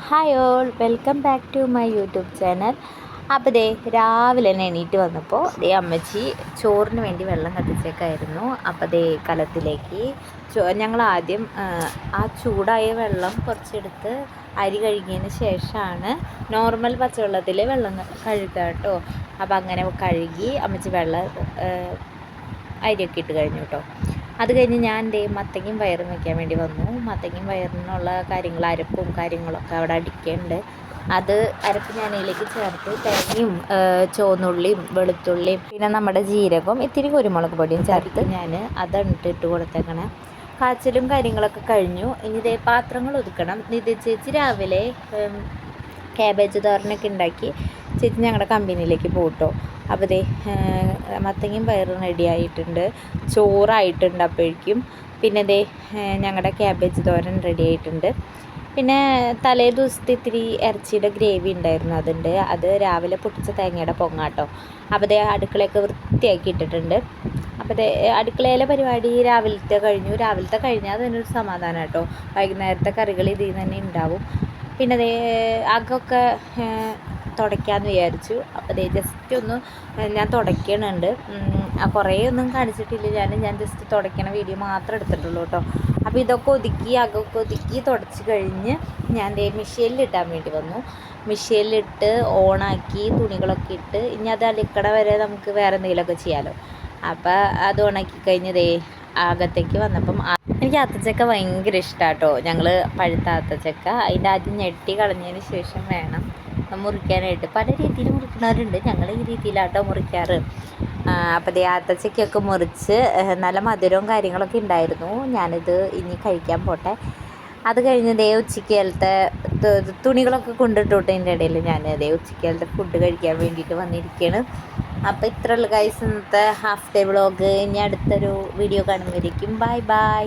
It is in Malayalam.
Hi all, welcome back to my YouTube channel. അപ്പോൾ ദേ രാവിലെ തന്നെ എണീറ്റ് വന്നപ്പോൾ ദേ അമ്മച്ചി ചോറിന് വേണ്ടി വെള്ളം കത്തിച്ചേക്കായിരുന്നു. അപ്പോൾ ദേ കലത്തിലേക്ക് ഞങ്ങൾ ആദ്യം ആ ചൂടായ വെള്ളം കുറച്ചെടുത്ത് അരി കഴുകിയതിന് ശേഷമാണ് നോർമൽ പച്ചവെള്ളത്തിൽ വെള്ളം കഴുകുക കേട്ടോ. അപ്പോൾ അങ്ങനെ കഴുകി അമ്മച്ചി വെള്ളം അരിയൊക്കെ ഇട്ട് കഴിഞ്ഞു കേട്ടോ. അത് കഴിഞ്ഞ് ഞാൻ ദേ മത്തങ്ങയും പയറും വയ്ക്കാൻ വേണ്ടി വന്നു. മത്തങ്ങയും പയറിനുള്ള അരപ്പും കാര്യങ്ങളൊക്കെ അവിടെ അടിക്കുന്നുണ്ട്. അത് അരപ്പ് ഞാൻ ഇതിലേക്ക് ചേർത്ത് തേങ്ങയും ചുവന്നുള്ളിയും വെളുത്തുള്ളിയും പിന്നെ നമ്മുടെ ജീരകവും ഇത്തിരി കുരുമുളക് പൊടിയും ചേർത്ത് ഞാൻ ഇട്ട് കൊടുത്തേക്കണേ. കാച്ചലും കാര്യങ്ങളൊക്കെ കഴിഞ്ഞു. ഇനി ഇതേ പാത്രങ്ങൾ ഒതുക്കണം. ഇത് ചേച്ചി രാവിലെ ക്യാബേജ് തോരനൊക്കെ ഉണ്ടാക്കി ചേച്ചി ഞങ്ങളുടെ കമ്പനിയിലേക്ക് പോട്ടോ. അപ്പോൾ ദേ മത്തങ്ങയും പയറും റെഡി ആയിട്ടുണ്ട്, ചോറായിട്ടുണ്ട് അപ്പോഴേക്കും. പിന്നെ ദേ ഞങ്ങളുടെ ക്യാബേജ് തോരൻ റെഡി ആയിട്ടുണ്ട്. പിന്നെ തലേ ദിവസത്തെ ഇത്തിരി ഇറച്ചിയുടെ ഗ്രേവി ഉണ്ടായിരുന്നു, അത് രാവിലെ പൊട്ടിച്ച തേങ്ങയുടെ പൊങ്ങാട്ടോ. അപ്പോൾ ദേ അടുക്കളയൊക്കെ വൃത്തിയാക്കി ഇട്ടിട്ടുണ്ട്. അപ്പോൾ ദേ അടുക്കളയിലെ പരിപാടി രാവിലത്തെ കഴിഞ്ഞാൽ അതിനൊരു സമാധാനം കേട്ടോ. വൈകുന്നേരത്തെ കറികൾ ഇതിൽ തന്നെ ഉണ്ടാവും. പിന്നെ ദേ അകമൊക്കെ തുടയ്ക്കാമെന്ന് വിചാരിച്ചു. അപ്പോൾ ദേ ജസ്റ്റ് ഒന്ന് ഞാൻ തുടയ്ക്കണുണ്ട്. കുറേ ഒന്നും കാണിച്ചിട്ടില്ല, ഞാൻ ജസ്റ്റ് തുടയ്ക്കണ വീഡിയോ മാത്രം എടുത്തിട്ടുള്ളൂ കേട്ടോ. അപ്പോൾ ഇതൊക്കെ അകമൊക്കെ ഒതുക്കി തുടച്ച് കഴിഞ്ഞ് ഞാൻ ദേ മെഷീനിലിടാൻ വേണ്ടി വന്നു. മെഷീനിലിട്ട് ഓണാക്കി തുണികളൊക്കെ ഇട്ട് ഇനി അത് അലക്കണ വരെ നമുക്ക് വേറെ എന്തെങ്കിലുമൊക്കെ ചെയ്യാമല്ലോ. അപ്പോൾ അത് ഉണക്കി കഴിഞ്ഞ് ദേ അകത്തേക്ക് വന്നപ്പം എനിക്ക് ആത്തച്ചക്ക ഭയങ്കര ഇഷ്ടമാണ് കേട്ടോ. ഞങ്ങൾ പഴുത്ത ആത്തച്ചക്ക അതിൻ്റെ ആദ്യം ഞെട്ടി കളഞ്ഞതിന് ശേഷം വേണം മുറിക്കാനായിട്ട്. പല രീതിയിൽ മുറിക്കുന്നവരുണ്ട്, ഞങ്ങൾ ഈ രീതിയിലാട്ടോ മുറിക്കാറ്. അപ്പോൾ ദേ ആത്തച്ചക്കയൊക്കെ മുറിച്ച് നല്ല മധുരവും കാര്യങ്ങളൊക്കെ ഉണ്ടായിരുന്നു. ഞാനിത് ഇനി കഴിക്കാൻ പോട്ടെ. അത് കഴിഞ്ഞ് ദേ ഉച്ചക്കാലത്തെ തുണികളൊക്കെ കൊണ്ടിട്ടോട്ടെ. ഇതിൻ്റെ ഇടയിൽ ഞാൻ ദേ ഉച്ചക്കാലത്തെ ഫുഡ് കഴിക്കാൻ വേണ്ടിയിട്ട് വന്നിരിക്കുകയാണ്. അപ്പോൾ ഇത്രയുള്ള ഗൈസ് ഇന്നത്തെ ഹാഫ് ഡേ വ്ളോഗ്. ഇനി അടുത്തൊരു വീഡിയോ കാണുന്നതായിരിക്കും. Bye bye.